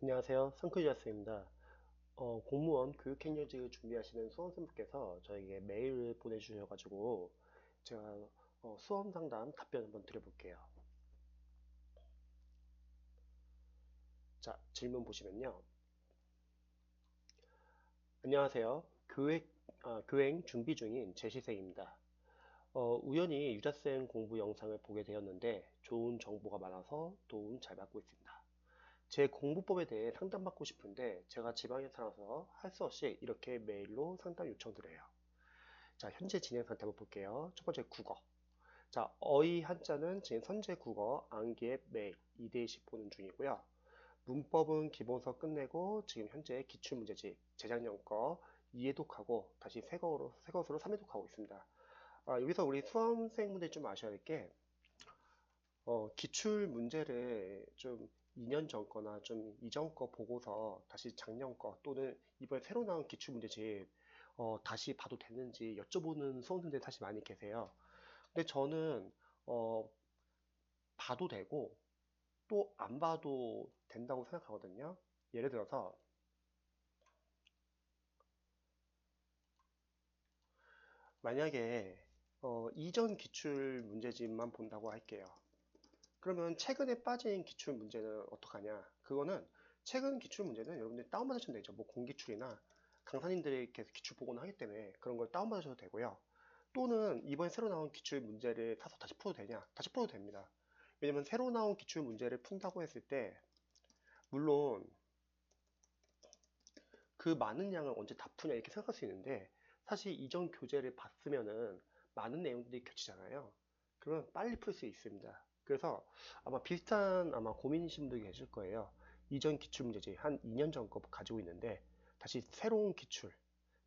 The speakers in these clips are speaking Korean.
안녕하세요. 성크리스입니다. 공무원 교육행정직을 준비하시는 수험생분께서 저에게 메일을 보내주셔가지고 제가 수험 상담 답변 한번 드려볼게요. 자, 질문 보시면요. 안녕하세요. 교행 준비 중인 재시생입니다. 우연히 유자쌤 공부 영상을 보게 되었는데 좋은 정보가 많아서 도움 잘 받고 있습니다. 제 공부법에 대해 상담받고 싶은데 제가 지방에 살아서 할 수 없이 이렇게 메일로 상담 요청드려요. 자, 현재 진행 상태 한번 볼게요. 첫 번째 국어. 자, 어휘 한자는 지금 선제 국어 암기앱 매일 2대1씩 보는 중이고요. 문법은 기본서 끝내고 지금 현재 기출문제집 재작년 거 2회독하고 다시 새 것으로 3회독하고 있습니다. 여기서 우리 수험생분들이 좀 아셔야 될 게, 기출 문제를 좀 2년 전 거나 좀 이전 거 보고서 다시 작년 거 또는 이번에 새로 나온 기출 문제집 다시 봐도 되는지 여쭤보는 수험생들이 사실 많이 계세요. 근데 저는 어, 봐도 되고 또 안 봐도 된다고 생각하거든요. 예를 들어서 만약에 이전 기출 문제집만 본다고 할게요. 그러면 최근에 빠진 기출 문제는 어떡하냐? 그거는 최근 기출 문제는 여러분들이 다운받으셔도 되죠. 뭐 공기출이나 강사님들이 계속 기출 보고는 하기 때문에 그런 걸 다운받으셔도 되고요. 또는 이번에 새로 나온 기출 문제를 사서 다시 풀어도 되냐? 다시 풀어도 됩니다. 왜냐면 새로 나온 기출 문제를 푼다고 했을 때 물론 그 많은 양을 언제 다 푸냐 이렇게 생각할 수 있는데 사실 이전 교재를 봤으면은 많은 내용들이 겹치잖아요. 그러면 빨리 풀 수 있습니다. 그래서 아마 비슷한 아마 고민이신 분들 계실 거예요. 이전 기출문제지 한 2년 전 거 가지고 있는데 다시 새로운 기출,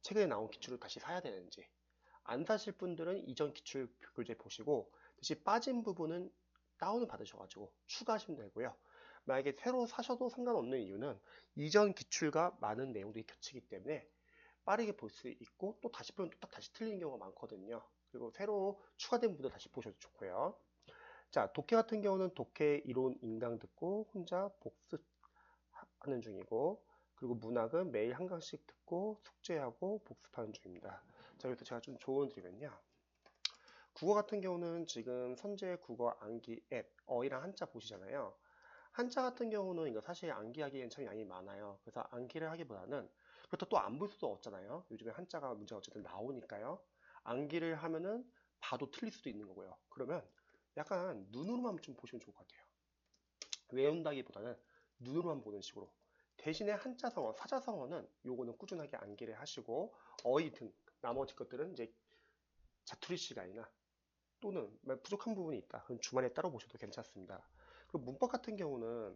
최근에 나온 기출을 다시 사야 되는지 안 사실 분들은 이전 기출 교재 보시고 대신 빠진 부분은 다운을 받으셔가지고 추가하시면 되고요. 만약에 새로 사셔도 상관없는 이유는 이전 기출과 많은 내용들이 겹치기 때문에 빠르게 볼 수 있고 또 다시 보면 또 딱 다시 틀리는 경우가 많거든요. 그리고 새로 추가된 부분 다시 보셔도 좋고요. 자, 독해 같은 경우는 독해 이론 인강 듣고 혼자 복습하는 중이고 그리고 문학은 매일 한 강씩 듣고 숙제하고 복습하는 중입니다. 자, 여기서 제가 좀 조언 드리면요. 국어 같은 경우는 지금 선제 국어 암기 앱 어휘랑 한자 보시잖아요. 한자 같은 경우는 이거 사실 암기하기엔 참 양이 많아요. 그래서 암기를 하기보다는 그렇다고 또 안 볼 수도 없잖아요. 요즘에 한자가 문제가 어쨌든 나오니까요. 암기를 하면은 봐도 틀릴 수도 있는 거고요. 그러면 약간 눈으로만 좀 보시면 좋을 것 같아요. 외운다기보다는 눈으로만 보는 식으로. 대신에 한자성어, 사자성어는 요거는 꾸준하게 암기를 하시고 어휘 등 나머지 것들은 이제 자투리 시간이나 또는 부족한 부분이 있다. 그럼 주말에 따로 보셔도 괜찮습니다. 그리고 문법 같은 경우는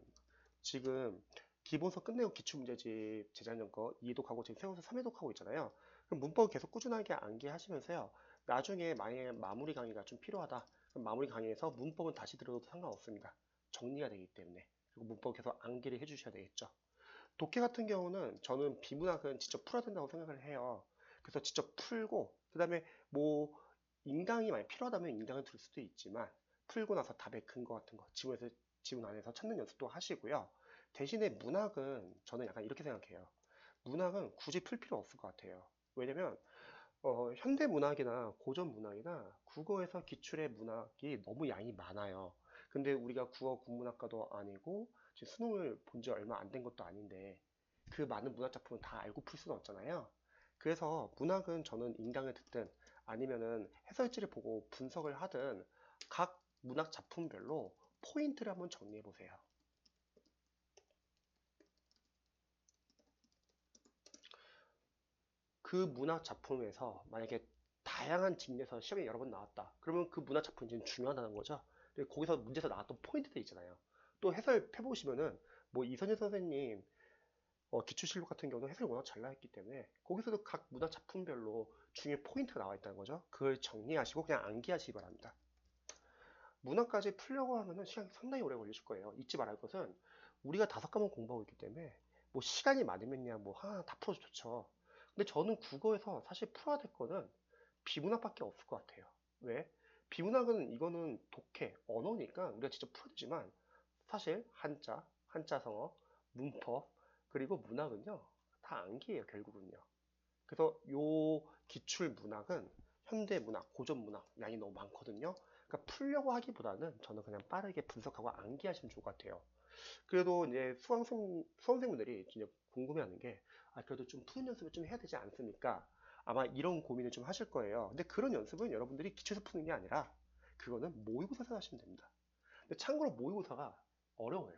지금 기본서 끝내고 기출문제집 재작년 거 2회독하고 지금 세워서 3회독하고 있잖아요. 그럼 문법 계속 꾸준하게 암기하시면서요. 나중에 만약에 마무리 강의가 좀 필요하다. 그럼 마무리 강의에서 문법은 다시 들어도 상관없습니다. 정리가 되기 때문에. 그리고 문법 계속 암기를 해주셔야 되겠죠. 독해 같은 경우는 저는 비문학은 직접 풀어야 된다고 생각을 해요. 그래서 직접 풀고, 그 다음에 뭐, 인강이 많이 필요하다면 인강을 들을 수도 있지만, 풀고 나서 답의 근거 같은 거, 지문 안에서 찾는 연습도 하시고요. 대신에 문학은 저는 약간 이렇게 생각해요. 문학은 굳이 풀 필요 없을 것 같아요. 왜냐면, 현대 문학이나 고전 문학이나 국어에서 기출의 문학이 너무 양이 많아요. 근데 우리가 국어 국문학과도 아니고 지금 수능을 본지 얼마 안 된 것도 아닌데 그 많은 문학 작품을 다 알고 풀 수는 없잖아요. 그래서 문학은 저는 인강을 듣든 아니면은 해설지를 보고 분석을 하든 각 문학 작품별로 포인트를 한번 정리해 보세요. 그 문학 작품에서 만약에 다양한 직내에서 시험에 여러 번 나왔다. 그러면 그 문학 작품이 지금 중요하다는 거죠. 그리고 거기서 문제에서 나왔던 포인트들 있잖아요. 또 해설해보시면은 뭐 이선희 선생님 기출실력 같은 경우는 해설을 워낙 잘 나왔기 때문에 거기서도 각 문학 작품별로 중요한 포인트가 나와 있다는 거죠. 그걸 정리하시고 그냥 암기하시기 바랍니다. 문학까지 풀려고 하면은 시간이 상당히 오래 걸리실 거예요. 잊지 말할 것은 우리가 5과목 공부하고 있기 때문에 뭐 시간이 많으면야 뭐 하나 다 풀어도 좋죠. 근데 저는 국어에서 사실 풀어야 될 거는 비문학밖에 없을 것 같아요. 왜? 비문학은 이거는 독해, 언어니까 우리가 직접 풀어야 되지만 사실 한자, 한자성어, 문법, 그리고 문학은요, 다 암기예요, 결국은요. 그래서 요 기출 문학은 현대 문학, 고전 문학 양이 너무 많거든요. 그러니까 풀려고 하기보다는 저는 그냥 빠르게 분석하고 암기하시면 좋을 것 같아요. 그래도 이제 수험생분들이 이제 궁금해하는 게, 아, 그래도 좀 푸는 연습을 좀 해야 되지 않습니까? 아마 이런 고민을 좀 하실 거예요. 근데 그런 연습은 여러분들이 기초에서 푸는 게 아니라, 그거는 모의고사에서 하시면 됩니다. 근데 참고로 모의고사가 어려워요.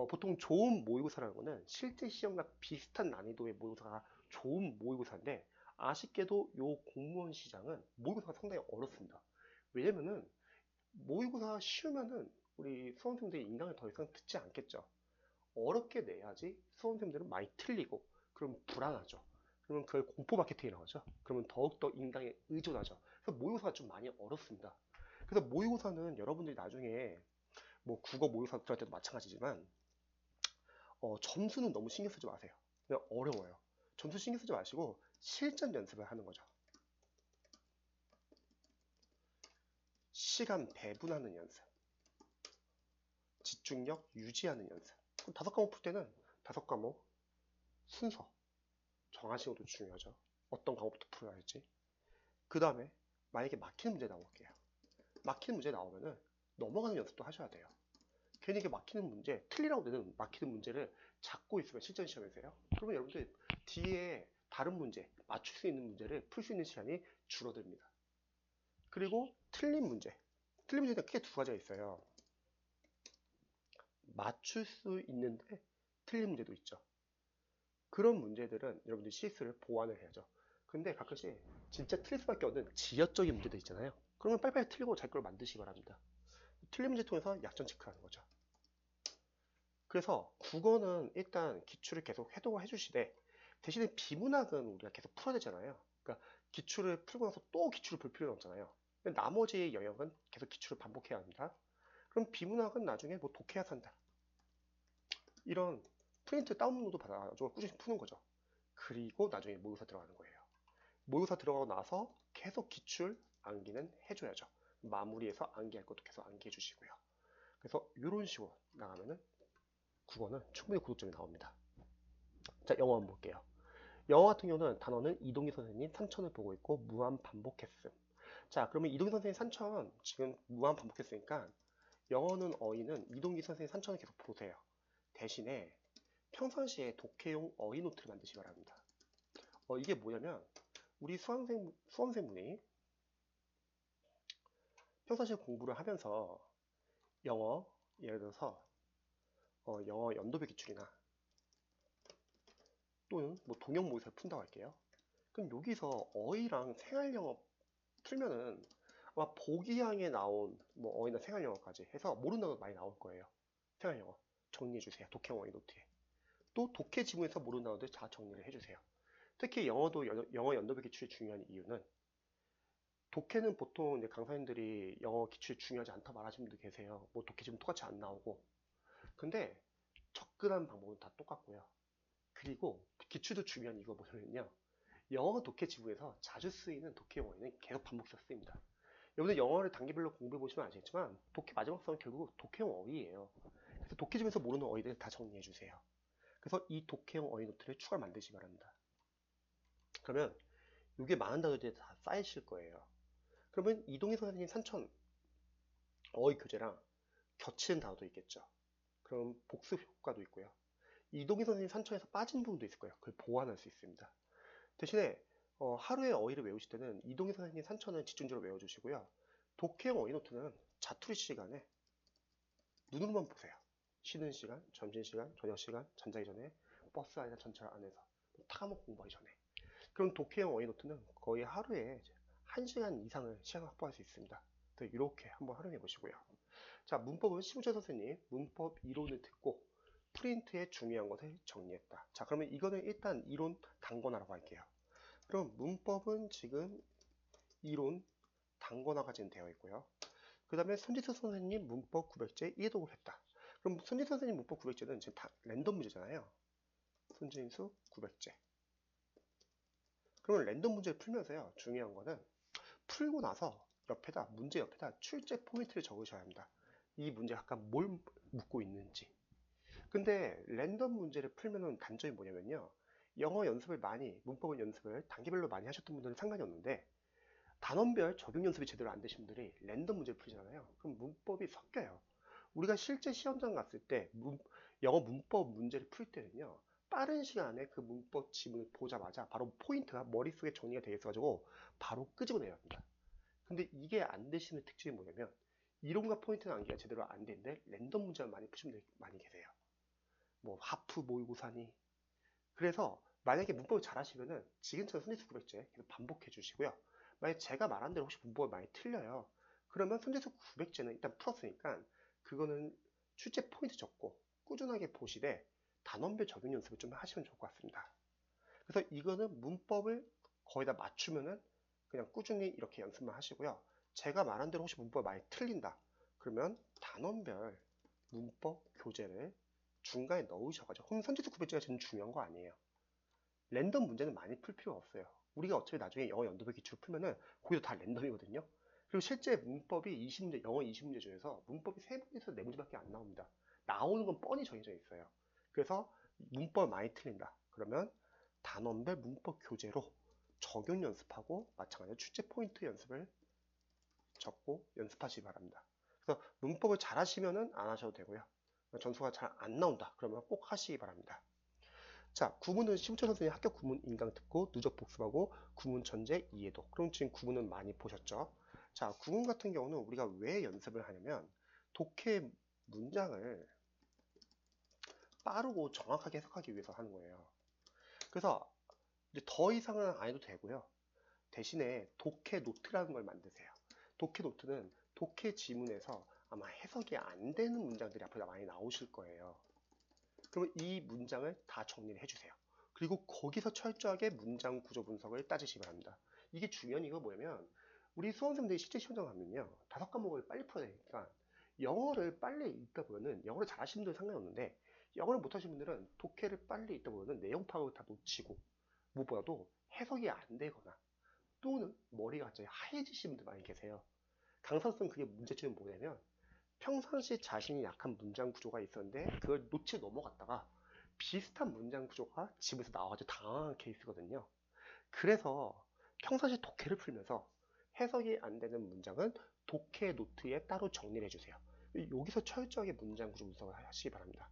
보통 좋은 모의고사라는 거는 실제 시험과 비슷한 난이도의 모의고사가 좋은 모의고사인데, 아쉽게도 요 공무원 시장은 모의고사가 상당히 어렵습니다. 왜냐면은 모의고사 쉬우면은 우리 수험생들이 인강을 더 이상 듣지 않겠죠. 어렵게 내야지 수험생들은 많이 틀리고, 그럼 불안하죠. 그러면 그걸 공포 마케팅이라고 하죠. 그러면 더욱더 인강에 의존하죠. 그래서 모의고사가 좀 많이 어렵습니다. 그래서 모의고사는 여러분들이 나중에 뭐 국어 모의고사 들어갈 때도 마찬가지지만, 점수는 너무 신경 쓰지 마세요. 그냥 어려워요. 점수 신경 쓰지 마시고 실전 연습을 하는 거죠. 시간 배분하는 연습, 집중력 유지하는 연습. 그럼 5과목 풀 때는 5과목 순서 정하시는 것도 중요하죠. 어떤 과목부터 풀어야 할지. 그 다음에 만약에 막히는 문제 나올게요. 막히는 문제 나오면은 넘어가는 연습도 하셔야 돼요. 괜히 이게 막히는 문제, 틀리라고 되는 막히는 문제를 잡고 있으면 실전 시험에서요. 그러면 여러분들 뒤에 다른 문제, 맞출 수 있는 문제를 풀 수 있는 시간이 줄어듭니다. 그리고 틀린 문제. 틀린 문제는 크게 두 가지가 있어요. 맞출 수 있는데 틀린 문제도 있죠. 그런 문제들은 여러분들이 CS를 보완을 해야죠. 근데 가끔씩 진짜 틀릴 수밖에 없는 지역적인 문제들 있잖아요. 그러면 빨리빨리 틀리고 자기 걸 만드시기 바랍니다. 틀린 문제 통해서 약점 체크하는 거죠. 그래서 국어는 일단 기출을 계속 회독을 해주시되, 대신에 비문학은 우리가 계속 풀어야 되잖아요. 그러니까 기출을 풀고 나서 또 기출을 볼 필요는 없잖아요. 나머지 영역은 계속 기출을 반복해야 합니다. 그럼 비문학은 나중에 뭐 독해야 산다, 이런 프린트 다운로드 받아가지고 꾸준히 푸는 거죠. 그리고 나중에 모의고사 들어가는 거예요. 모의고사 들어가고 나서 계속 기출 암기는 해줘야죠. 마무리해서 암기할 것도 계속 암기해 주시고요. 그래서 이런 식으로 나가면은 국어는 충분히 고득점이 나옵니다. 자, 영어 한번 볼게요. 영어 같은 경우는 단어는 이동기 선생님 산천을 보고 있고 무한 반복했음. 자, 그러면 이동기 선생님 산천 지금 무한 반복했으니까, 영어는 어휘는 이동기 선생님 산천을 계속 보세요. 대신에 평상시에 독해용 어휘 노트를 만드시기 바랍니다. 이게 뭐냐면, 우리 수험생분이 평상시에 공부를 하면서 영어, 예를 들어서 영어 연도별 기출이나 또는 뭐 동형 모의사를 푼다고 할게요. 그럼 여기서 어휘랑 생활영어 풀면은 아마 보기양에 나온 뭐 어휘나 생활영어까지 해서 모르는 단어 많이 나올 거예요. 생활영어 정리해 주세요. 독해용 어휘 노트에. 또 독해 지문에서 모르는 단어들 다 정리를 해주세요. 특히 영어도 영어 연도별 기출이 중요한 이유는, 독해는 보통 이제 강사님들이 영어 기출이 중요하지 않다 말하시는 분들 계세요. 뭐 독해 지문 똑같이 안 나오고. 근데 접근하는 방법은 다 똑같고요. 그리고 기출도 중요한 이유가 뭐냐면요, 영어 독해 지문에서 자주 쓰이는 독해 어휘는 계속 반복해서 쓰입니다. 여러분들 영어를 단계별로 공부해 보시면 아시겠지만, 독해 마지막 수업은 결국 독해용 어휘예요. 그래서 독해 지문에서 모르는 어휘들 다 정리해 주세요. 그래서 이 독해용 어휘 노트를 추가로 만드시기 바랍니다. 그러면 이게 많은 단어들이 다 쌓이실 거예요. 그러면 이동희 선생님 산천 어휘 교재랑 겹치는 단어도 있겠죠. 그럼 복습 효과도 있고요. 이동희 선생님 산천에서 빠진 부분도 있을 거예요. 그걸 보완할 수 있습니다. 대신에 하루에 어휘를 외우실 때는 이동희 선생님 산천은 집중적으로 외워주시고요. 독해용 어휘 노트는 자투리 시간에 눈으로만 보세요. 쉬는 시간, 점심시간, 저녁시간, 잠자기 전에, 버스 안이나 전철 안에서, 타과목 공부하기 전에. 그럼 독해용 어휘 노트는 거의 하루에 1시간 이상을 시간 확보할 수 있습니다. 이렇게 한번 활용해 보시고요. 자, 문법은 심우철 선생님 문법 이론을 듣고 프린트에 중요한 것을 정리했다. 자, 그러면 이거는 일단 이론 단권화라고 할게요. 그럼 문법은 지금 이론 단권화가 지금 되어 있고요. 그 다음에 손지수 선생님 문법 900제 이해독을 했다. 그럼 손지수 선생님 문법 900제는 지금 다 랜덤 문제잖아요. 손지수 900제. 그러면 랜덤 문제를 풀면서요, 중요한 거는 풀고 나서 문제 옆에다 출제 포인트를 적으셔야 합니다. 이 문제가 아까 뭘 묻고 있는지. 근데 랜덤 문제를 풀면은 단점이 뭐냐면요. 영어 연습을 많이, 문법 연습을 단계별로 많이 하셨던 분들은 상관이 없는데, 단원별 적용 연습이 제대로 안 되신 분들이 랜덤 문제를 풀잖아요. 그럼 문법이 섞여요. 우리가 실제 시험장 갔을 때 영어 문법 문제를 풀 때는요. 빠른 시간에 그 문법 지문을 보자마자 바로 포인트가 머릿속에 정리가 되어 있어가지고 바로 끄집어내야 합니다. 근데 이게 안 되시는 특징이 뭐냐면 이론과 포인트 암기가 제대로 안 되는데 랜덤 문제를 많이 푸시는 분들이 많이 계세요. 뭐 하프 모의고사니. 그래서 만약에 문법을 잘하시면은 지금처럼 손재수 900제 계속 반복해 주시고요. 만약 제가 말한 대로 혹시 문법을 많이 틀려요. 그러면 손재수 900제는 일단 풀었으니까 그거는 출제 포인트 적고 꾸준하게 보시되 단원별 적용 연습을 좀 하시면 좋을 것 같습니다. 그래서 이거는 문법을 거의 다 맞추면은 그냥 꾸준히 이렇게 연습만 하시고요. 제가 말한 대로 혹시 문법을 많이 틀린다. 그러면 단원별 문법 교재를 중간에 넣으셔가지고 선지수 900제가 제일 중요한 거 아니에요. 랜덤 문제는 많이 풀 필요 없어요. 우리가 어차피 나중에 영어 연도별 기출 풀면은 거기도 다 랜덤이거든요. 그리고 실제 문법이 20문제, 영어 20문제 중에서 문법이 3문제에서 4문제밖에 안 나옵니다. 나오는 건 뻔히 정해져 있어요. 그래서 문법 많이 틀린다. 그러면 단원별 문법 교재로 적용 연습하고 마찬가지로 출제 포인트 연습을 적고 연습하시기 바랍니다. 그래서 문법을 잘 하시면은 안 하셔도 되고요. 전수가 잘 안 나온다. 그러면 꼭 하시기 바랍니다. 자, 구문은 심우철 선생님 합격 구문 인강 듣고 누적 복습하고 구문 전제 이해도. 그럼 지금 구문은 많이 보셨죠? 자, 구문 같은 경우는 우리가 왜 연습을 하냐면 독해 문장을 빠르고 정확하게 해석하기 위해서 하는 거예요. 그래서 이제 더 이상은 안 해도 되고요. 대신에 독해 노트라는 걸 만드세요. 독해 노트는 독해 지문에서 아마 해석이 안 되는 문장들이 앞으로 많이 나오실 거예요. 그러면 이 문장을 다 정리를 해주세요. 그리고 거기서 철저하게 문장 구조 분석을 따지시기 바랍니다. 이게 중요한 이유가 뭐냐면 우리 수험생들이 실제 시험장 가면요. 5과목을 빨리 풀어야 되니까 영어를 빨리 읽다 보면은 영어를 잘하시는 분들은 상관없는데 영어를 못하시는 분들은 독해를 빨리 읽다 보면은 내용 파악을 다 놓치고 무엇보다도 해석이 안 되거나 또는 머리가 갑자기 하얘지시는 분들 많이 계세요. 강사로서는 그게 문제점이 뭐냐면 평상시 자신이 약한 문장 구조가 있었는데 그걸 놓치고 넘어갔다가 비슷한 문장 구조가 집에서 나와가지고 당황한 케이스거든요. 그래서 평상시 독해를 풀면서 해석이 안 되는 문장은 독해 노트에 따로 정리를 해주세요. 여기서 철저하게 문장 구조 분석을 하시기 바랍니다.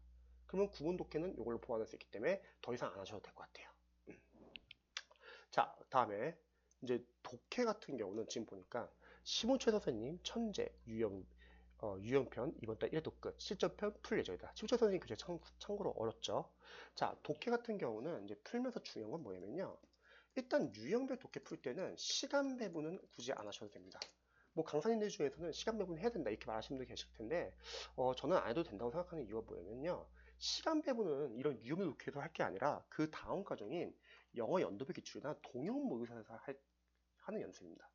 그러면 구문 독해는 이걸로 보완할 수 있기 때문에 더 이상 안 하셔도 될 것 같아요. 자, 다음에 이제 독해 같은 경우는 지금 보니까 심우철 선생님 천재 유형편 이번 달 1회도 끝 실전편 풀 예정이다. 심우철 선생님 교재 참고로 어렵죠. 자, 독해 같은 경우는 이제 풀면서 중요한 건 뭐냐면요. 일단 유형별 독해 풀 때는 시간 배분은 굳이 안 하셔도 됩니다. 뭐 강사님들 중에서는 시간 배분 해야 된다 이렇게 말하시는 분들 계실 텐데 저는 안 해도 된다고 생각하는 이유가 뭐냐면요. 시간 배분은 이런 유형별 독해에서 할 게 아니라 그 다음 과정인 영어 연도별 기출이나 동영 모의고사에서 하는 연습입니다.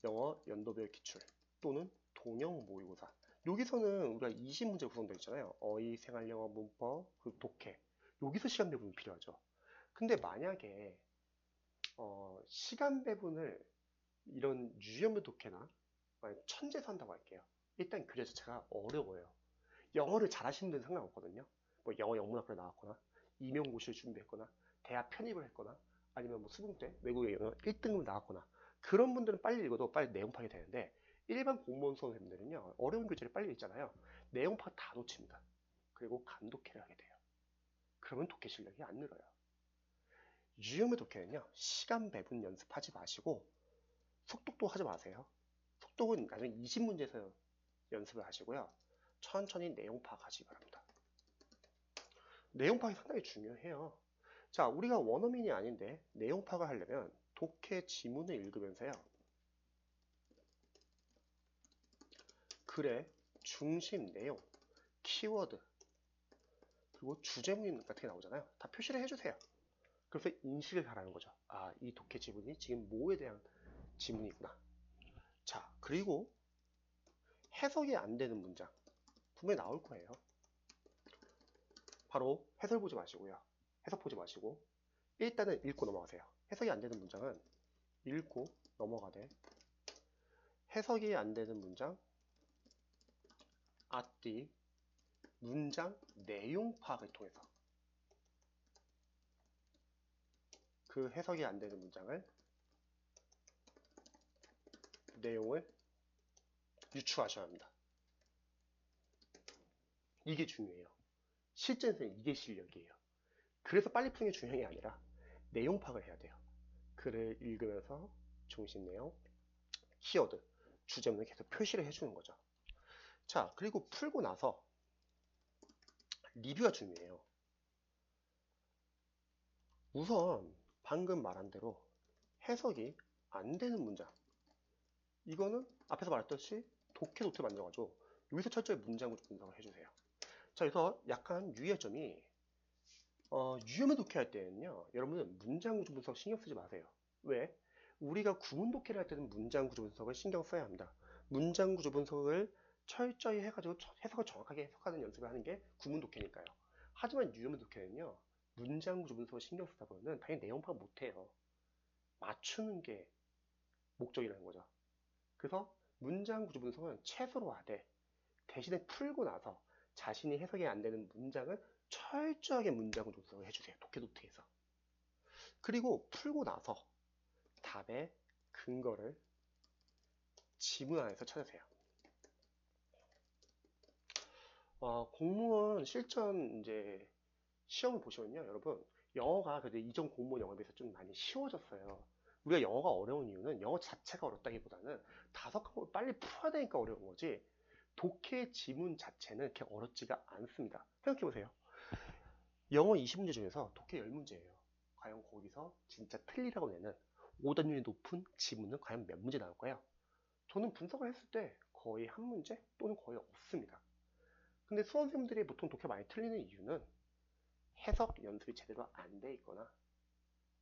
영어 연도별 기출 또는 동영 모의고사. 여기서는 우리가 20문제 구성되어 있잖아요. 어휘, 생활영어, 문법, 그리고 독해. 여기서 시간 배분이 필요하죠. 근데 만약에 시간 배분을 이런 유형별 독해나 천재서 한다고 할게요. 일단 교재 자체가 어려워요. 영어를 잘하시는 데는 상관없거든요. 뭐 영어 영문학과를 나왔거나 임용고시를 준비했거나 대학 편입을 했거나 아니면 뭐 수능 때 외국에 영어 1등급 나왔거나 그런 분들은 빨리 읽어도 빨리 내용 파악이 되는데 일반 공무원 수험생들은요 어려운 교재를 빨리 읽잖아요. 내용 파악 다 놓칩니다. 그리고 감독해를 하게 돼요. 그러면 독해 실력이 안 늘어요. 유형의 독해는요 시간 배분 연습하지 마시고 속독도 하지 마세요. 속독은 나중에 20문제에서 연습을 하시고요. 천천히 내용 파악하시기 바랍니다. 내용 파악이 상당히 중요해요. 자, 우리가 원어민이 아닌데 내용 파악을 하려면 독해 지문을 읽으면서요. 글의 중심 내용, 키워드, 그리고 주제문 같은 게 나오잖아요. 다 표시를 해주세요. 그래서 인식을 잘하는 거죠. 아, 이 독해 지문이 지금 뭐에 대한 지문이구나. 자, 그리고 해석이 안 되는 문장 분명히 나올 거예요. 바로 해설 보지 마시고요. 해석 보지 마시고 일단은 읽고 넘어가세요. 해석이 안 되는 문장은 읽고 넘어가되 해석이 안 되는 문장 앞뒤 문장 내용 파악을 통해서 그 해석이 안 되는 문장을 내용을 유추하셔야 합니다. 이게 중요해요. 실전에서는 이게 실력이에요. 그래서 빨리 푸는 게 중요한 게 아니라 내용 파악을 해야 돼요. 글을 읽으면서 중심 내용, 키워드, 주제문을 계속 표시를 해주는 거죠. 자, 그리고 풀고 나서 리뷰가 중요해요. 우선 방금 말한 대로 해석이 안 되는 문장, 이거는 앞에서 말했듯이 독해 노트 만들어가지고 여기서 철저히 문장 구조 분석을 해주세요. 자, 그래서 약간 유의할 점이 유형의 독해할 때는요, 여러분은 문장 구조 분석 신경 쓰지 마세요. 왜? 우리가 구문 독해를 할 때는 문장 구조 분석을 신경 써야 합니다. 문장 구조 분석을 철저히 해가지고 해석을 정확하게 해석하는 연습을 하는 게 구문 독해니까요. 하지만 유형의 독해는요, 문장 구조 분석을 신경 쓰다 보면 당연히 내용 파악 못해요. 맞추는 게 목적이라는 거죠. 그래서 문장 구조 분석은 최소로 하되 대신에 풀고 나서 자신이 해석이 안 되는 문장을 철저하게 문장 구조 분석을 해주세요. 독해 노트에서. 그리고 풀고 나서 답의 근거를 지문 안에서 찾으세요. 공무원 실전 이제 시험을 보시면요, 여러분 영어가 그래도 이전 공무원 영어에 비해서 좀 많이 쉬워졌어요. 우리가 영어가 어려운 이유는 영어 자체가 어렵다기보다는 다섯 과목을 빨리 풀어야 되니까 어려운 거지 독해 지문 자체는 그렇게 어렵지가 않습니다. 생각해보세요. 영어 20문제 중에서 독해 10문제예요. 과연 거기서 진짜 틀리라고 내는 오답률이 높은 지문은 과연 몇 문제 나올까요? 저는 분석을 했을 때 거의 한 문제 또는 거의 없습니다. 근데 수험생들이 보통 독해 많이 틀리는 이유는 해석 연습이 제대로 안 돼 있거나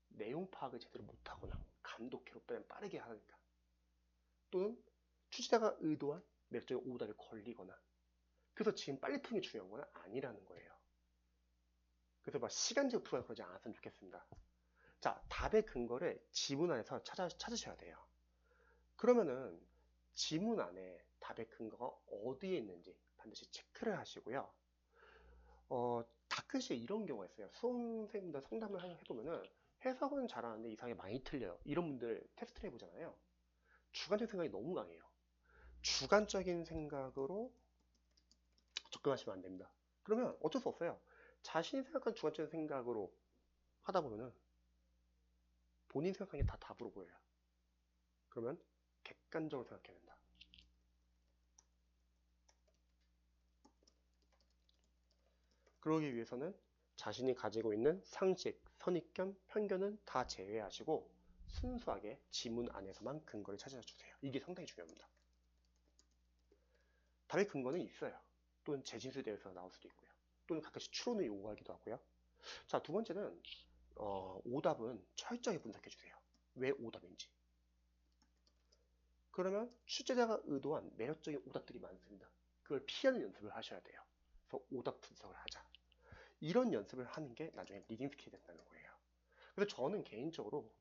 내용 파악을 제대로 못하거나 감독해로 빠르게 하니까 또는 취재자가 의도한 매력적인 오답에 걸리거나 그래서 지금 빨리 푸는 게 중요한 건 아니라는 거예요. 그래서 막 시간제로 풀어야 그러지 않았으면 좋겠습니다. 자, 답의 근거를 지문 안에서 찾으셔야 돼요. 그러면은 지문 안에 답의 근거가 어디에 있는지 반드시 체크를 하시고요. 가끔씩 이런 경우가 있어요. 수험생분들 상담을 해보면은 해석은 잘하는데 이상하게 많이 틀려요. 이런 분들 테스트를 해보잖아요. 주관적인 생각이 너무 강해요. 주관적인 생각으로 접근하시면 안 됩니다. 그러면 어쩔 수 없어요. 자신이 생각한 주관적인 생각으로 하다 보면은 본인 생각한 게 다 답으로 보여요. 그러면 객관적으로 생각해야 된다. 그러기 위해서는 자신이 가지고 있는 상식, 선입견, 편견은 다 제외하시고 순수하게 지문 안에서만 근거를 찾아주세요. 이게 상당히 중요합니다. 답의 근거는 있어요. 또는 재진술대에서 나올 수도 있고요. 또는 가끔씩 추론을 요구하기도 하고요. 자, 두 번째는 오답은 철저히 분석해주세요. 왜 오답인지. 그러면 출제자가 의도한 매력적인 오답들이 많습니다. 그걸 피하는 연습을 하셔야 돼요. 그래서 오답 분석을 하자. 이런 연습을 하는 게 나중에 리딩 스킬이 된다는 거예요. 그래서 저는 개인적으로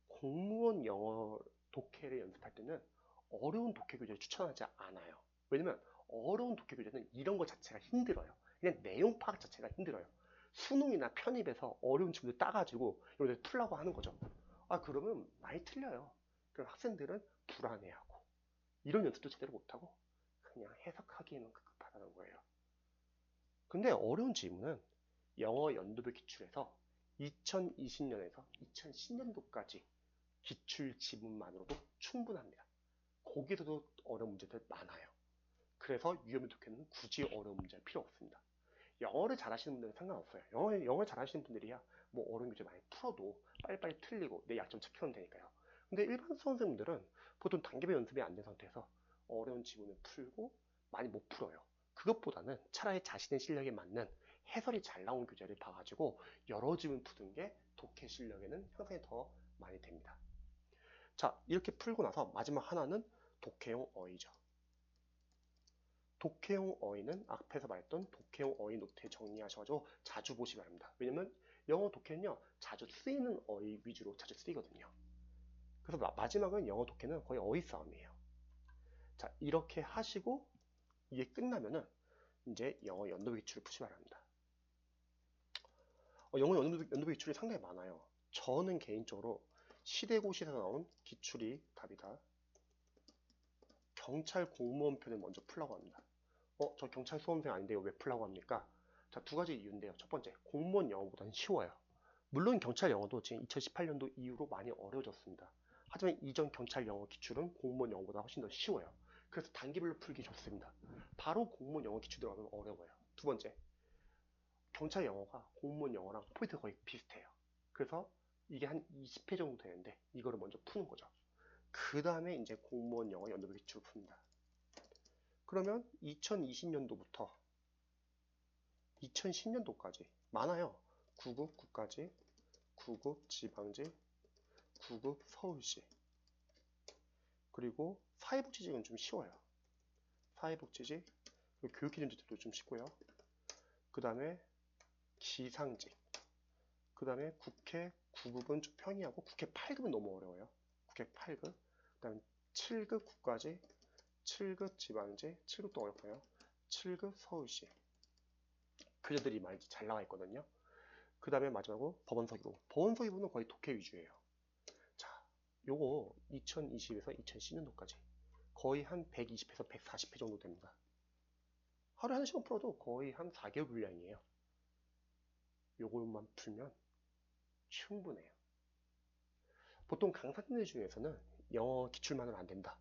공무원 영어 독해를 연습할 때는 어려운 독해 교재를 추천하지 않아요. 왜냐면 어려운 독해 교재는 이런 것 자체가 힘들어요. 그냥 내용 파악 자체가 힘들어요. 수능이나 편입에서 어려운 질문을 따가지고 이걸 풀라고 하는 거죠. 그러면 많이 틀려요. 그럼 학생들은 불안해하고 이런 연습도 제대로 못하고 그냥 해석하기에는 급급하다는 거예요. 근데 어려운 질문은 영어 연도별 기출에서 2020년에서 2010년도까지 기출 지문만으로도 충분합니다. 거기서도 어려운 문제들 많아요. 그래서 유형의 독해는 굳이 어려운 문제가 필요 없습니다. 영어를 잘하시는 분들은 상관없어요. 영어를 잘하시는 분들이야 뭐 어려운 문제 많이 풀어도 빨리빨리 틀리고 내 약점 체크하면 되니까요. 근데 일반 수험생분들은 보통 단계별 연습이 안 된 상태에서 어려운 지문을 풀고 많이 못 풀어요. 그것보다는 차라리 자신의 실력에 맞는 해설이 잘 나온 교재를 봐가지고 여러 지문 푸는 게 독해 실력에는 향상이 더 많이 됩니다. 자, 이렇게 풀고 나서 마지막 하나는 독해용 어휘죠. 독해용 어휘는 앞에서 말했던 독해용 어휘 노트에 정리하셔가지고 자주 보시기 바랍니다. 왜냐면 영어 독해는요, 자주 쓰이는 어휘 위주로 자주 쓰이거든요. 그래서 마지막은 영어 독해는 거의 어휘 싸움이에요. 자, 이렇게 하시고 이게 끝나면은 이제 영어 연도배 기출을 푸시 바랍니다. 영어 연도배 기출이 상당히 많아요. 저는 개인적으로 시대고시에서 나온 기출이 답이다. 경찰 공무원 편을 먼저 풀라고 합니다. 저 경찰 수험생 아닌데요. 왜 풀라고 합니까? 자, 두 가지 이유인데요. 첫 번째, 공무원 영어보다는 쉬워요. 물론 경찰 영어도 지금 2018년도 이후로 많이 어려워졌습니다. 하지만 이전 경찰 영어 기출은 공무원 영어보다 훨씬 더 쉬워요. 그래서 단계별로 풀기 좋습니다. 바로 공무원 영어 기출 들어가면 어려워요. 두 번째, 경찰 영어가 공무원 영어랑 포인트가 거의 비슷해요. 그래서 이게 한 20회 정도 되는데 이거를 먼저 푸는 거죠. 그 다음에 이제 공무원 영어 연도별 기출을 풉니다. 그러면 2020년도부터 2010년도까지 많아요. 9급 국가직, 9급 지방직, 9급 서울시, 그리고 사회복지직은 좀 쉬워요. 사회복지직, 그리고 교육기준제도 좀 쉽고요. 그 다음에 기상직, 그 다음에 국회 9급은 좀 평이하고 국회 8급은 너무 어려워요. 국회 8급, 그 다음에 7급 국가직, 7급 지방직, 7급도 어렵고요. 7급 서울시. 교재들이 많이 잘 나와 있거든요. 그 다음에 마지막으로 법원서기부. 법원서기부는 거의 독해 위주예요. 자, 요거 2020에서 2010년도까지 거의 한 120에서 140회 정도 됩니다. 하루에 한 시간 풀어도 거의 한 4개월 분량이에요. 요것만 풀면 충분해요. 보통 강사님들 중에서는 영어 기출만으로 안 된다,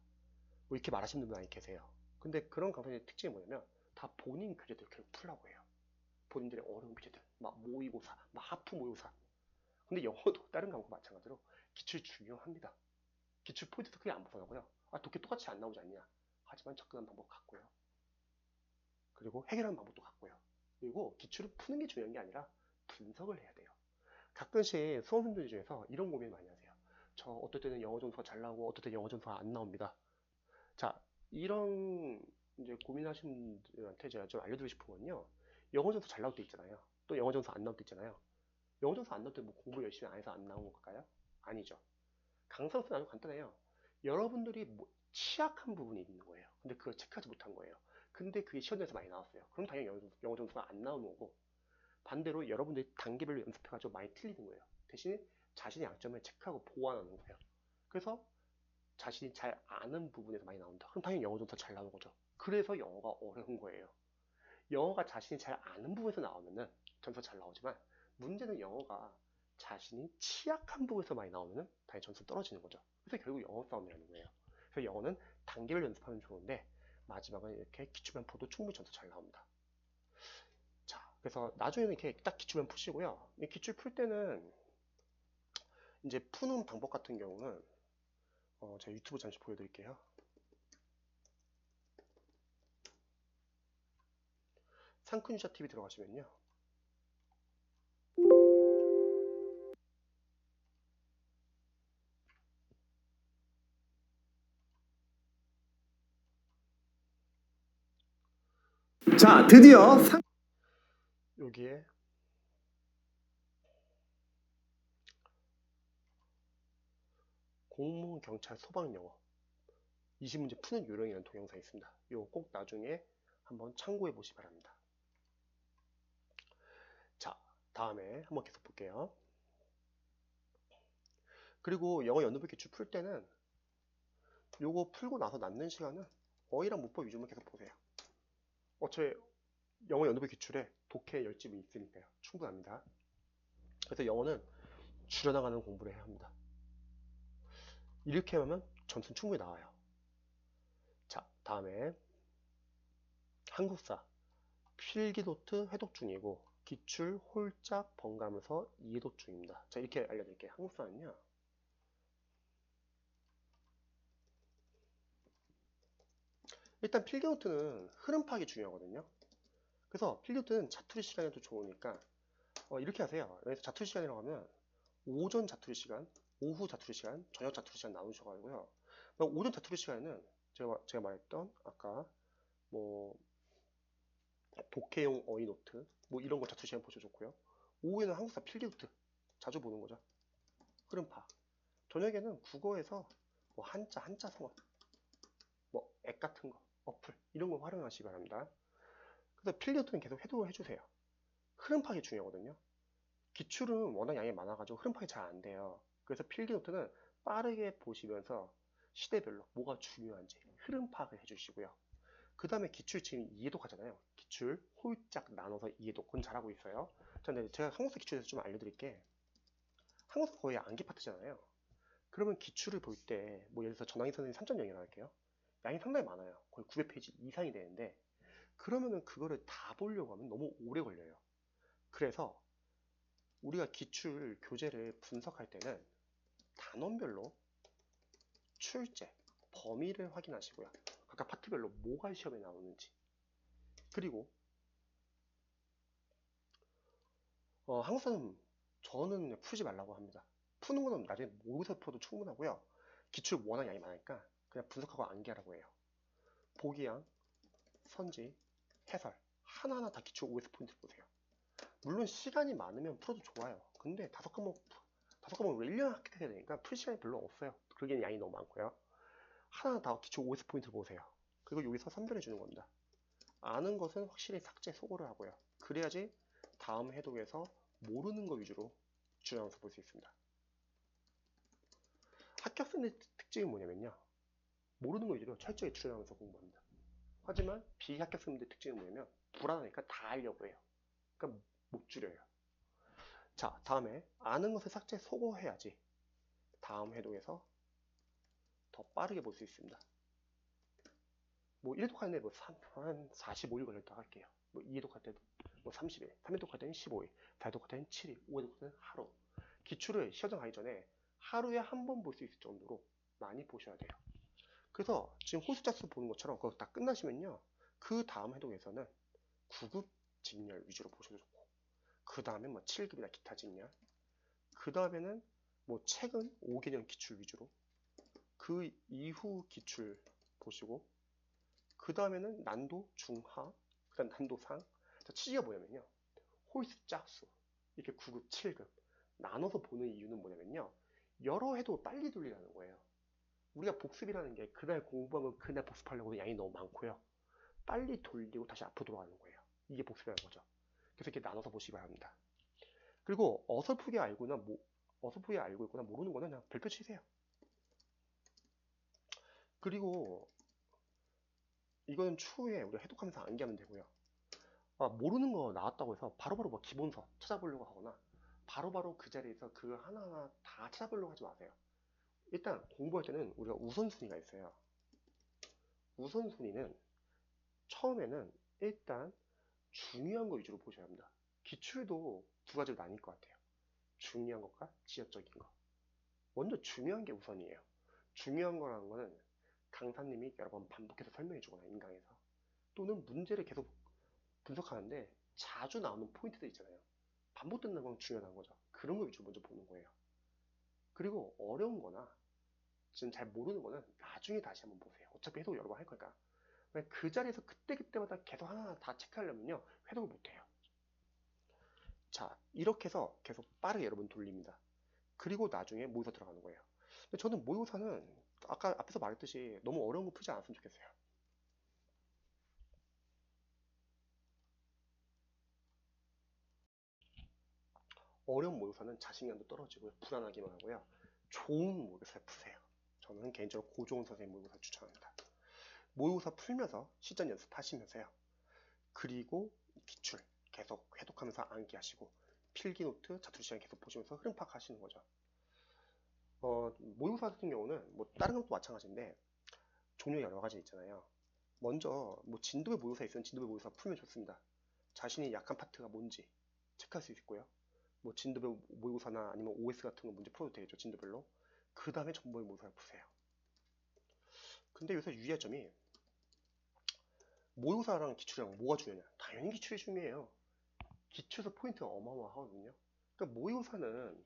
뭐 이렇게 말하시는 분들 많이 계세요. 근데 그런 강사님의 특징이 뭐냐면 다 본인 교재들 결국 풀라고 해요. 본인들의 어려운 교재들, 막 모의고사, 막 하프 모의고사. 근데 영어도 다른 과목과 마찬가지로 기출 중요합니다. 기출 포인트도 크게 안 벗어나고요. 독해 똑같이 안 나오지 않냐. 하지만 접근하는 방법 같고요. 그리고 해결하는 방법도 같고요. 그리고 기출을 푸는 게 중요한 게 아니라 분석을 해야 돼요. 가끔씩 수험생들 중에서 이런 고민 많이 하세요. 저 어떨 때는 영어 점수가 잘 나오고 어떨 때는 영어 점수가 안 나옵니다. 자, 이런 이제 고민하시는 분들한테 제가 좀 알려드리고 싶은 건요. 영어 점수 잘 나올 때 있잖아요. 또 영어 점수 안 나올 때 있잖아요. 영어 점수 안 나올 때 뭐 공부 열심히 안 해서 안 나온 걸까요? 아니죠. 강사로서는 아주 간단해요. 여러분들이 뭐 취약한 부분이 있는 거예요. 근데 그걸 체크하지 못한 거예요. 근데 그게 시험에서 많이 나왔어요. 그럼 당연히 영어 점수가 안 나오는 거고, 반대로 여러분들이 단계별로 연습해가지고 많이 틀리는 거예요. 대신 자신의 약점을 체크하고 보완하는 거예요. 그래서 자신이 잘 아는 부분에서 많이 나온다. 그럼 당연히 영어 점수가 잘 나오는 거죠. 그래서 영어가 어려운 거예요. 영어가 자신이 잘 아는 부분에서 나오면은 점수가 잘 나오지만, 문제는 영어가 자신이 취약한 부분에서 많이 나오면은 당연히 점수 떨어지는 거죠. 그래서 결국 영어 싸움이라는 거예요. 그래서 영어는 단계별 연습하면 좋은데 마지막은 이렇게 기출만 푸도 충분히 점수 잘 나옵니다. 자, 그래서 나중에는 이렇게 딱 기출만 푸시고요. 이 기출 풀 때는 이제 푸는 방법 같은 경우는 제가 유튜브 잠시 보여드릴게요. 상큼유자 TV 들어가시면요. 자, 드디어 여기에 공무원, 경찰, 소방 영어 20문제 푸는 요령이라는 동영상이 있습니다. 이거 꼭 나중에 한번 참고해 보시기 바랍니다. 자, 다음에 한번 계속 볼게요. 그리고 영어 연도별 기출 풀 때는 요거 풀고 나서 남는 시간은 어휘랑 문법 위주만 계속 보세요. 어차피 영어 연도별 기출에 독해 10집이 있으니까요. 충분합니다. 그래서 영어는 줄여나가는 공부를 해야 합니다. 이렇게 하면 점수는 충분히 나와요. 자, 다음에 한국사 필기노트 회독 중이고 기출 홀짝 번갈아서 이해독 중입니다. 자, 이렇게 알려드릴게요. 한국사는요, 일단 필기노트는 흐름 파악이 중요하거든요. 그래서 필기노트는 자투리 시간에도 좋으니까 이렇게 하세요. 여기서 자투리 시간이라고 하면 오전 자투리 시간, 오후 자투리 시간, 저녁 자투리 시간 나누셔가지고요. 오전 자투리 시간에는 제가 말했던 아까 뭐 독해용 어휘 노트 뭐 이런 거 자투리 시간 보셔도 좋고요. 오후에는 한국사 필기노트 자주 보는 거죠. 흐름 파악. 저녁에는 국어에서 뭐 한자 성어, 뭐 앱 같은 거, 어플 이런 거 활용하시기 바랍니다. 그래서 필기노트는 계속 해독을 해주세요. 흐름 파악이 중요하거든요. 기출은 워낙 양이 많아가지고 흐름 파악이 잘 안 돼요. 그래서 필기노트는 빠르게 보시면서 시대별로 뭐가 중요한지 흐름 파악을 해주시고요. 그 다음에 기출 지금 이해독 하잖아요. 기출 홀짝 나눠서 이해독. 그건 잘하고 있어요. 자, 근데 제가 항공사 기출에 대해서 좀 알려드릴게. 항공사 거의 암기 파트잖아요. 그러면 기출을 볼 때, 뭐 예를 들어서 전항해 선생님 3.0이라고 할게요. 양이 상당히 많아요. 거의 900페이지 이상이 되는데, 그러면은 그거를 다 보려고 하면 너무 오래 걸려요. 그래서 우리가 기출 교재를 분석할 때는 단원별로 출제, 범위를 확인하시고요. 각각 파트별로 뭐가 시험에 나오는지. 그리고 항상 저는 풀지 말라고 합니다. 푸는 거는 나중에 모의고사 풀어도 충분하고요. 기출 워낙 양이 많으니까 그냥 분석하고 암기하라고 해요. 보기양, 선지, 해설 하나하나 다 기출 OS 포인트를 보세요. 물론 시간이 많으면 풀어도 좋아요. 근데 다섯 과목을 1년 합격해야 되니까 풀 시간이 별로 없어요. 그러기엔 양이 너무 많고요. 하나하나 다 기출 OS 포인트를 보세요. 그리고 여기서 선별해 주는 겁니다. 아는 것은 확실히 삭제, 소거를 하고요. 그래야지 다음 해독에서 모르는 거 위주로 주장해서 볼 수 있습니다. 합격생의 특징이 뭐냐면요. 모르는 거 위주로 철저히 추론하면서 공부합니다. 하지만 비합격생들의 특징은 뭐냐면 불안하니까 다 하려고 해요. 그러니까 못 줄여요. 자, 다음에 아는 것을 삭제, 소거해야지 다음 해독에서 더 빠르게 볼 수 있습니다. 뭐 1회독 하는데 뭐 한 45일 걸렸다 할게요. 뭐 2회독 할 때도 뭐 30일, 3회독 할 때는 15일, 4회독 할 때는 7일, 5회독 할 때는 하루. 기출을 시험 가기 전에 하루에 한 번 볼 수 있을 정도로 많이 보셔야 돼요. 그래서 지금 호수자수 보는 것처럼 그거 다 끝나시면요. 그 다음 해독에서는 9급 직렬 위주로 보셔도 좋고 그 다음에 뭐 7급이나 기타 직렬 그 다음에는 뭐 최근 5개년 기출 위주로 그 이후 기출 보시고 그 다음에는 난도 중하 그 다음 난도 상 취지가 뭐냐면요. 홀수 짝수 이렇게 9급 7급 나눠서 보는 이유는 뭐냐면요. 여러 해도 빨리 돌리라는 거예요. 우리가 복습이라는 게 그날 공부한 걸 그날 복습하려고 양이 너무 많고요. 빨리 돌리고 다시 앞으로 돌아가는 거예요. 이게 복습이라는 거죠. 그래서 이렇게 나눠서 보시기 바랍니다. 그리고 어설프게 어설프게 알고 있거나 모르는 거는 그냥 별표 치세요. 그리고 이거는 추후에 우리가 해독하면서 암기하면 되고요. 모르는 거 나왔다고 해서 바로바로 뭐 기본서 찾아보려고 하거나 바로바로 그 자리에서 그거 하나하나 다 찾아보려고 하지 마세요. 일단 공부할 때는 우리가 우선순위가 있어요. 우선순위는 처음에는 일단 중요한 거 위주로 보셔야 합니다. 기출도 두 가지로 나뉠 것 같아요. 중요한 것과 지역적인 거. 먼저 중요한 게 우선이에요. 중요한 거라는 거는 강사님이 여러 번 반복해서 설명해 주거나 인강에서 또는 문제를 계속 분석하는데 자주 나오는 포인트들 있잖아요. 반복된다는 건 중요한 거죠. 그런 거 위주로 먼저 보는 거예요. 그리고 어려운 거나 지금 잘 모르는 거는 나중에 다시 한번 보세요. 어차피 해독 여러 번 할 거니까. 그 자리에서 그때그때마다 계속 하나하나 다 체크하려면요. 해독을 못해요. 자, 이렇게 해서 계속 빠르게 여러분 돌립니다. 그리고 나중에 모의고사 들어가는 거예요. 근데 저는 모의고사는 아까 앞에서 말했듯이 너무 어려운 거 풀지 않았으면 좋겠어요. 어려운 모의고사는 자신감도 떨어지고요. 불안하기만 하고요. 좋은 모의고사를 푸세요. 저는 개인적으로 고종훈 선생님 모의고사 추천합니다. 모의고사 풀면서 시전 연습하시면서요. 그리고 기출 계속 회독하면서 암기하시고 필기노트 자투리 시간 계속 보시면서 흐름 파악하시는 거죠. 모의고사 같은 경우는 뭐 다른 것도 마찬가지인데 종류 여러 가지 있잖아요. 먼저 뭐 진도배 모의고사 있으면 진도배 모의고사 풀면 좋습니다. 자신이 약한 파트가 뭔지 체크할 수 있고요. 뭐 진도배 모의고사나 아니면 OS 같은 거 문제 풀어도 되겠죠. 진도별로. 그 다음에 전보의 모의고사를 푸세요. 근데 여기서 유의할 점이 모의고사랑 기출이랑 뭐가 중요하냐? 당연히 기출이 중요해요. 기출에서 포인트가 어마어마하거든요. 그러니까 모의고사는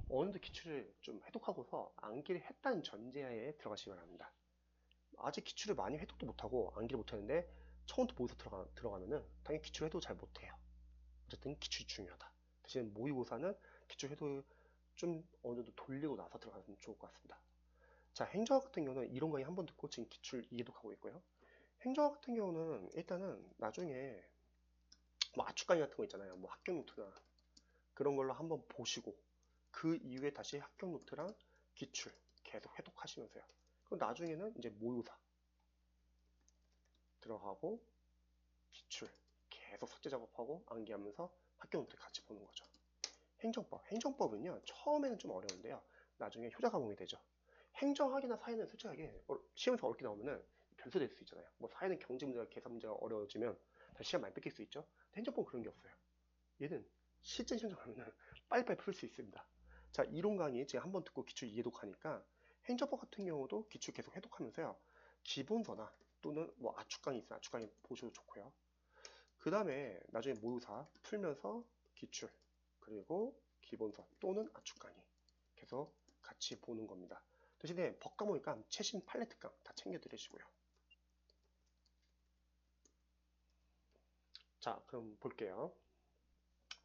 어느 정도 기출을 좀 해독하고서 암기를 했다는 전제하에 들어가시기 바랍니다. 아직 기출을 많이 해독도 못하고 암기를 못하는데 처음부터 모의고사 들어가면은 당연히 기출 해독 잘 못해요. 어쨌든 기출이 중요하다. 대신 모의고사는 기출 해독을 좀 어느 정도 돌리고 나서 들어가면 좋을 것 같습니다. 자, 행정학 같은 경우는 이론 강의 한 번 듣고 지금 기출 이해독하고 있고요. 행정학 같은 경우는 일단은 나중에 뭐 압축 강의 같은 거 있잖아요. 뭐 합격 노트나 그런 걸로 한번 보시고 그 이후에 다시 합격 노트랑 기출 계속 회독하시면서요. 그럼 나중에는 이제 모의고사 들어가고 기출 계속 숙제 작업하고 암기하면서 학교 노트 같이 보는 거죠. 행정법은요 처음에는 좀 어려운데요 나중에 효자 과목이 되죠. 행정학이나 사회는 솔직하게 시험에서 어렵게 나오면은 변수 될 수 있잖아요. 뭐 사회는 경제 문제가 계산 문제가 어려워지면 다시 시간 많이 뺏길 수 있죠. 행정법은 그런 게 없어요. 얘는 실전 시험 하면은 빨리빨리 풀 수 있습니다. 자, 이론 강의 제가 한번 듣고 기출 이해독하니까 행정법 같은 경우도 기출 계속 해독하면서요. 기본서나 또는 뭐 압축 강의 있으면 압축 강의 보셔도 좋고요. 그 다음에 나중에 모의고사 풀면서 기출 그리고 기본서 또는 압축 강의 계속 같이 보는 겁니다. 대신에 법 과목이니까 최신 판례 특강 다 챙겨 드리시고요. 자, 그럼 볼게요.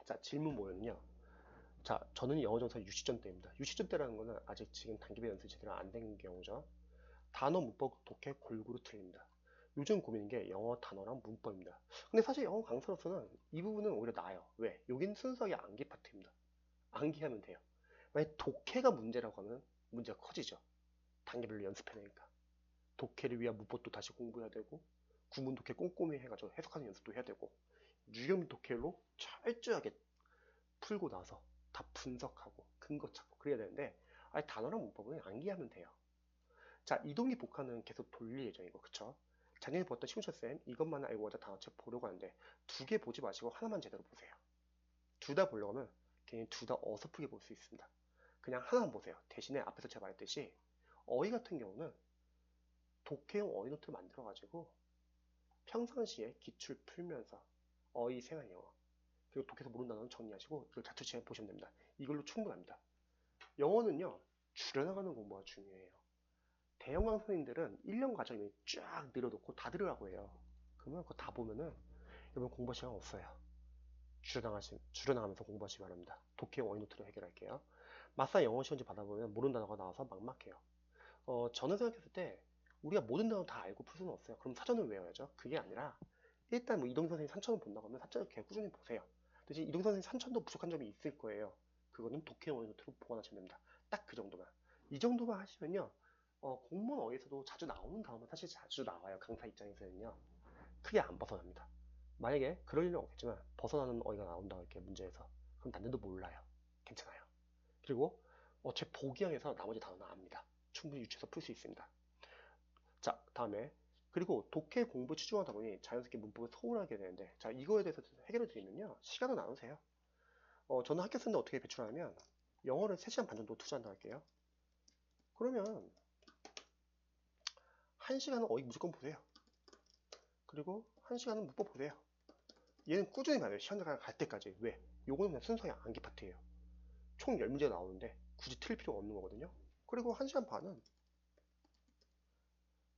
자, 질문 뭐였냐? 자, 저는 영어 정사 60점대입니다. 60점대라는 거는 아직 지금 단기배 연습이 제대로 안 된 경우죠. 단어, 문법, 독해 골고루 틀립니다. 요즘 고민인 게 영어 단어랑 문법입니다. 근데 사실 영어 강사로서는 이 부분은 오히려 나아요. 왜? 여긴 순수하게 암기 파트입니다. 암기하면 돼요. 만약 독해가 문제라고 하면 문제가 커지죠. 단계별로 연습해야 되니까. 독해를 위한 문법도 다시 공부해야 되고, 구문 독해 꼼꼼히 해가지고 해석하는 연습도 해야 되고, 유형 독해로 철저하게 풀고 나서 다 분석하고 근거 찾고 그래야 되는데, 아니 단어랑 문법은 암기하면 돼요. 자, 이동기 복화는 계속 돌릴 예정이고, 그쵸? 작년에 보았던 시무철쌤 이것만 알고 와서 단어책 보려고 하는데 두 개 보지 마시고 하나만 제대로 보세요. 둘 다 보려고 하면 괜히 둘 다 어설프게 볼 수 있습니다. 그냥 하나만 보세요. 대신에 앞에서 제가 말했듯이 어휘 같은 경우는 독해용 어휘 노트를 만들어가지고 평상시에 기출 풀면서 어휘 생활 영어 그리고 독해서 모르는 단어는 정리하시고 이걸 자투시간 보시면 됩니다. 이걸로 충분합니다. 영어는요 줄여나가는 공부가 중요해요. 대형 강사님들은 1년 과정에 쫙 늘어놓고 다 들으라고 해요. 그러면 그거 다 보면은 여러분 공부 시간 없어요. 줄여나가면서 공부하시기 바랍니다. 독해용 어휘 노트로 해결할게요. 막상 영어 시험지 받아보면 모르는 단어가 나와서 막막해요. 저는 생각했을 때 우리가 모든 단어 다 알고 풀 수는 없어요. 그럼 사전을 외워야죠. 그게 아니라 일단 뭐 이동 선생님 3천원 본다고 하면 3천원 계속 꾸준히 보세요. 대신 이동 선생님 3천도 부족한 점이 있을 거예요. 그거는 독해용 어휘 노트로 보완하시면 됩니다. 딱 그 정도만. 이 정도만 하시면요. 공무원 어휘에서도 자주 나오는 단어만 사실 자주 나와요. 강사 입장에서는요. 크게 안 벗어납니다. 만약에 그럴 일은 없겠지만 벗어나는 어휘가 나온다 이렇게 문제에서 그럼 남들도 몰라요. 괜찮아요. 그리고 제 보기형에서 나머지 단어는 압니다. 충분히 유추해서 풀 수 있습니다. 자, 다음에 그리고 독해 공부 치중하다 보니 자연스럽게 문법을 소홀하게 되는데 자 이거에 대해서 해결을 드리면요. 시간을 나누세요. 저는 학교 쓰는데 어떻게 배출하냐면 영어를 3시간 반 정도 투자한다 할게요. 그러면 1시간은 어휘 무조건 보세요. 그리고 1시간은 문법 보세요. 얘는 꾸준히 봐야 돼요. 시험 갈 때까지. 왜? 요거는 그냥 순수하게 암기 파트예요. 총 10문제 나오는데 굳이 틀릴 필요가 없는 거거든요. 그리고 1시간 반은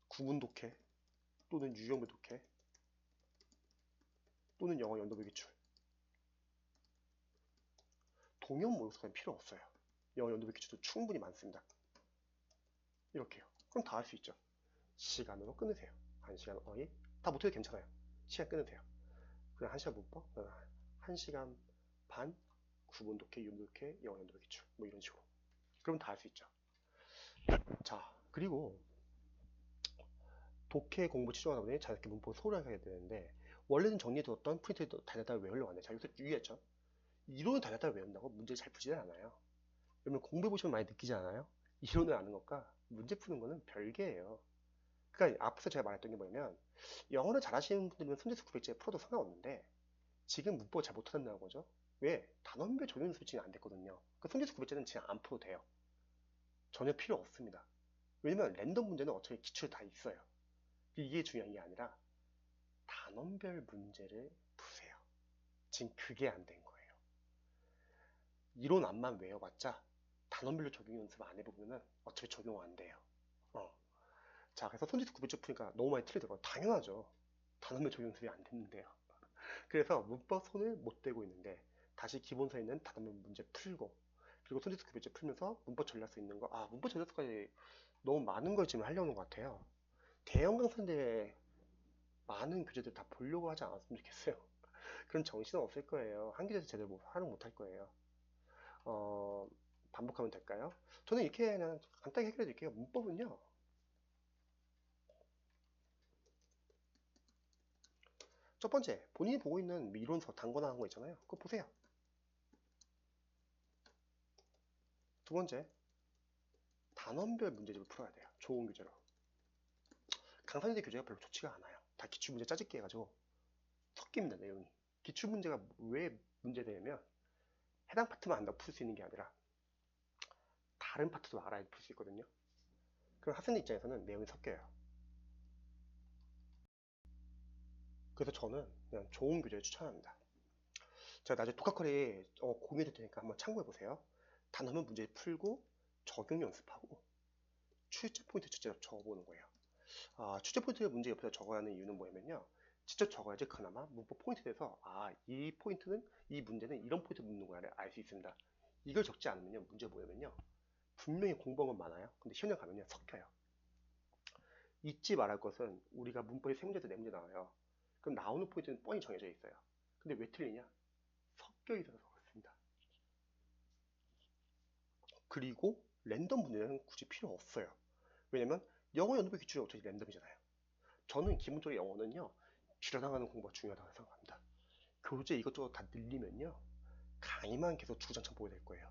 구문 독해 또는 유형별 독해 또는 영어 연도별 기출 동형 모의고사는 필요 없어요. 영어 연도별 기출도 충분히 많습니다. 이렇게요. 그럼 다 할 수 있죠. 시간으로 끊으세요. 1시간 어휘 다 못해도 괜찮아요. 시간 끊으세요. 그냥 1시간 문법 1시간 반 구문 독해, 유형 독해, 영어 연도별 기출 뭐 이런 식으로 그러면 다 할 수 있죠. 자 그리고 독해 공부 치중하다 보니 자연스럽게 문법을 소홀하게 하게 되는데 원래는 정리해두었던 프린트도 달달달 외우려고 하는데 자 여기서 유의했죠. 이론을 달달달 외운다고 문제를 잘 풀지는 않아요. 여러분 공부해보시면 많이 느끼지 않아요? 이론을 아는 것과 문제 푸는 거는 별개예요. 그러니까 앞에서 제가 말했던 게 뭐냐면 영어를 잘하시는 분들은 손재수 900제 풀어도 상관없는데 지금 문법을 잘 못한다는 거죠. 왜? 단원별 적용 연습이 지금 안 됐거든요. 그 손재수 900제는 지금 안 풀어도 돼요. 전혀 필요 없습니다. 왜냐면 랜덤 문제는 어차피 기출 다 있어요. 이게 중요한 게 아니라 단원별 문제를 푸세요. 지금 그게 안 된 거예요. 이론 안만 외워봤자 단원별로 적용 연습 안 해보면 어차피 적용 안 돼요. 자, 그래서 손짓 구별적 푸니까 너무 많이 틀리더라고요. 당연하죠. 단원별 적용 연습이 안 됐는데요. 그래서 문법 손을 못 대고 있는데 다시 기본서에 있는 단원별 문제 풀고 그리고 손짓 구별적 풀면서 문법 전략 수 있는 거 문법 전략까지 너무 많은 걸 지금 하려는 것 같아요. 대형 강사인데 많은 교재들 다 보려고 하지 않았으면 좋겠어요. 그런 정신은 없을 거예요. 한 교재도 제대로 활용 못 할 거예요. 어, 반복하면 될까요? 저는 이렇게 그냥 간단히 해결해 드릴게요. 문법은요. 첫 번째, 본인이 보고 있는 이론서 단권화한 거 있잖아요. 그거 보세요. 두 번째, 단원별 문제집을 풀어야 돼요. 좋은 교재로. 강사님들 교재가 별로 좋지가 않아요. 다 기출문제 짜집기 해가지고 섞입니다, 내용이. 기출문제가 왜 문제되냐면 해당 파트만 안다고 풀 수 있는 게 아니라 다른 파트도 알아야 풀 수 있거든요. 그럼 학생들 입장에서는 내용이 섞여요. 그래서 저는 그냥 좋은 교재를 추천합니다. 제가 나중에 독학거리 공유될 테니까 한번 참고해보세요. 단어만 문제 풀고 적용 연습하고 출제 포인트 직접 적어보는 거예요. 출제 포인트 문제 옆에서 적어야 하는 이유는 뭐냐면요. 직접 적어야지 그나마 문법 포인트에 대해서 이 포인트는 이 문제는 이런 포인트 묻는 거야를 알 수 있습니다. 이걸 적지 않으면요. 문제 뭐냐면요. 분명히 공부한 건 많아요. 근데 현장 가면요. 섞여요. 잊지 말할 것은 우리가 문법이 세 문제에서 네 문제 나와요. 그럼 나오는 포인트는 뻔히 정해져 있어요. 근데 왜 틀리냐? 섞여 있어서 그렇습니다. 그리고 랜덤 문제는 굳이 필요 없어요. 왜냐면 영어 연습의 기출이 어차피 랜덤이잖아요. 저는 기본적으로 영어는요. 줄여나가는 공부가 중요하다고 생각합니다. 교재 이것저것 다 늘리면요. 강의만 계속 주구장창 보게 될 거예요.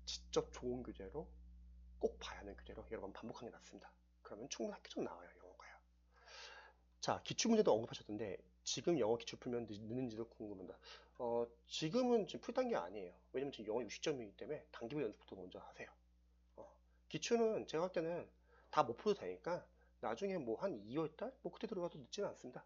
직접 좋은 교재로 꼭 봐야 하는 교재로 여러 번 반복하는 게 낫습니다. 그러면 충분히 합격점 나와요. 영어가요. 자, 기출문제도 언급하셨던데 지금 영어 기출 풀면 느는지도 궁금합니다. 지금은 지금 풀 단계 아니에요. 왜냐면 지금 영어 60점이기 때문에 단기부 연습부터 먼저 하세요. 기출은 제가 할 때는 다 못 풀어도 되니까 나중에 뭐 한 2월달? 뭐 그때 들어가도 늦지는 않습니다.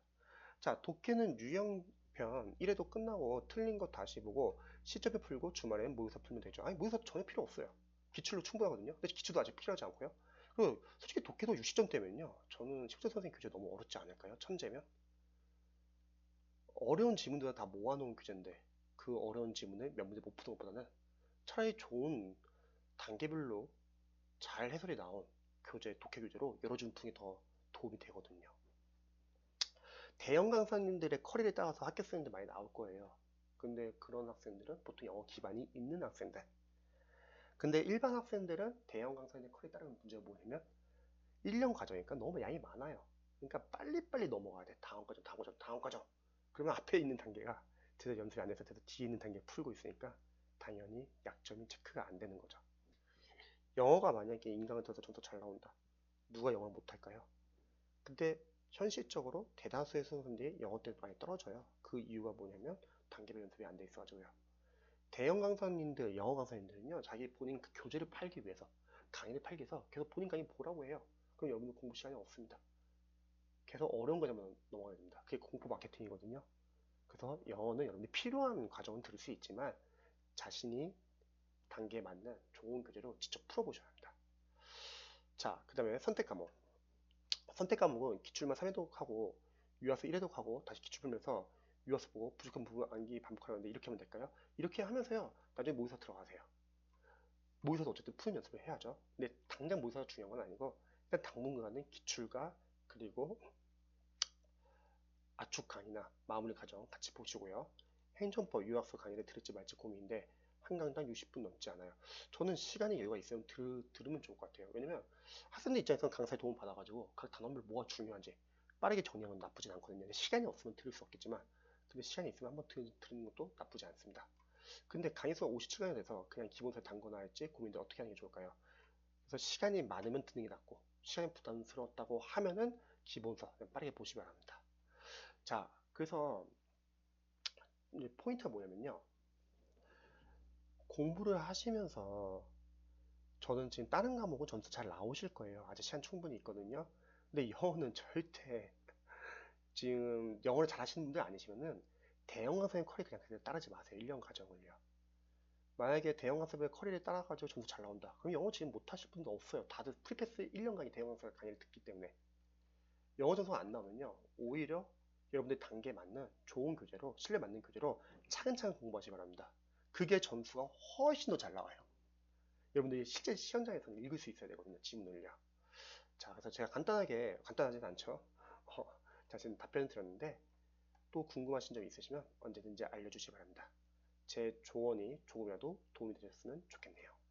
자, 독해는 유형편 1회도 끝나고 틀린 거 다시 보고 시점에 풀고 주말엔 모의고사 풀면 되죠. 아니, 모의고사 전혀 필요 없어요. 기출로 충분하거든요. 근데 기출도 아직 필요하지 않고요. 그리고 솔직히 독해도 60점대면요. 저는 식재 선생님 교재 너무 어렵지 않을까요? 천재면? 어려운 지문들을 다 모아놓은 교재인데 그 어려운 지문을 몇 문제 못 푸는 것보다는 차라리 좋은 단계별로 잘 해설이 나온 교재, 독해 교재로 열어주는 풍이 더 도움이 되거든요. 대형 강사님들의 커리를 따라서 합격생들 많이 나올 거예요. 근데 그런 학생들은 보통 영어 기반이 있는 학생들. 근데 일반 학생들은 대형 강사님의 커리에 따르는 문제가 뭐냐면 1년 과정이니까 너무 양이 많아요. 그러니까 빨리빨리 넘어가야 돼. 다음 과정, 다음 과정, 다음 과정. 그러면 앞에 있는 단계가 제대로 연습이 안 돼서 뒤에 있는 단계 풀고 있으니까 당연히 약점이 체크가 안 되는 거죠. 영어가 만약에 인강을 들어서 점수 잘 나온다. 누가 영어를 못할까요? 근데 현실적으로 대다수의 수험생들이 영어 때문에 많이 떨어져요. 그 이유가 뭐냐면 단계별 연습이 안 돼 있어가지고요. 대형 강사님들, 영어 강사님들은요, 자기 본인 그 교재를 팔기 위해서, 강의를 팔기 위해서 계속 본인 강의 보라고 해요. 그럼 여러분은 공부 시간이 없습니다. 계속 어려운 과정만 넘어가야 됩니다. 그게 공부 마케팅이거든요. 그래서 영어는 여러분이 필요한 과정은 들을 수 있지만 자신이 단계에 맞는 좋은 교재로 직접 풀어보셔야 합니다. 자, 그 다음에 선택 과목. 선택 과목은 기출만 3회독 하고 유아서 1회독 하고 다시 기출 풀면서 유아서 보고 부족한 부분 암기 반복하는데 이렇게 하면 될까요? 이렇게 하면서요. 나중에 모의고사 들어가세요. 모의고사도 어쨌든 푸는 연습을 해야죠. 근데 당장 모의고사가 중요한 건 아니고 일단 당분간은 기출과 그리고 압축 강의나 마무리 과정 같이 보시고요. 행정법 유학서 강의를 들을지 말지 고민인데 한 강당 60분 넘지 않아요. 저는 시간이 여유가 있으면 들으면 좋을 것 같아요. 왜냐면 학생들 입장에서는 강사의 도움 받아가지고 각 단원별 뭐가 중요한지 빠르게 정리하면 나쁘진 않거든요. 시간이 없으면 들을 수 없겠지만 근데 시간이 있으면 한번 들으는 것도 나쁘지 않습니다. 근데 강의 수가 57강이 돼서 그냥 기본서를 단거나 할지 고민들 어떻게 하는 게 좋을까요? 그래서 시간이 많으면 듣는 게 낫고 시간이 부담스러웠다고 하면은 기본서 그냥 빠르게 보시기 바랍니다. 자, 그래서 이제 포인트가 뭐냐면요. 공부를 하시면서 저는 지금 다른 과목은 점수 잘 나오실 거예요. 아직 시간 충분히 있거든요. 근데 영어는 절대 지금 영어를 잘 하시는 분들 아니시면은 대형 강사의 커리 그냥 따르지 마세요. 1년 과정을요. 만약에 대형 강사의 커리를 따라가지고 점수 잘 나온다. 그럼 영어 지금 못하실 분도 없어요. 다들 프리패스 1년 강의 대형 강사 강의를 듣기 때문에 영어 점수가 안 나오면요. 오히려 여러분들 단계에 맞는 좋은 교재로 신뢰 맞는 교재로 차근차근 공부하시기 바랍니다. 그게 점수가 훨씬 더 잘 나와요. 여러분들이 실제 시험장에서는 읽을 수 있어야 되거든요. 지문을요. 자, 그래서 제가 간단하게, 간단하진 않죠. 자세히 답변을 드렸는데 또 궁금하신 점 있으시면 언제든지 알려주시기 바랍니다. 제 조언이 조금이라도 도움이 되셨으면 좋겠네요.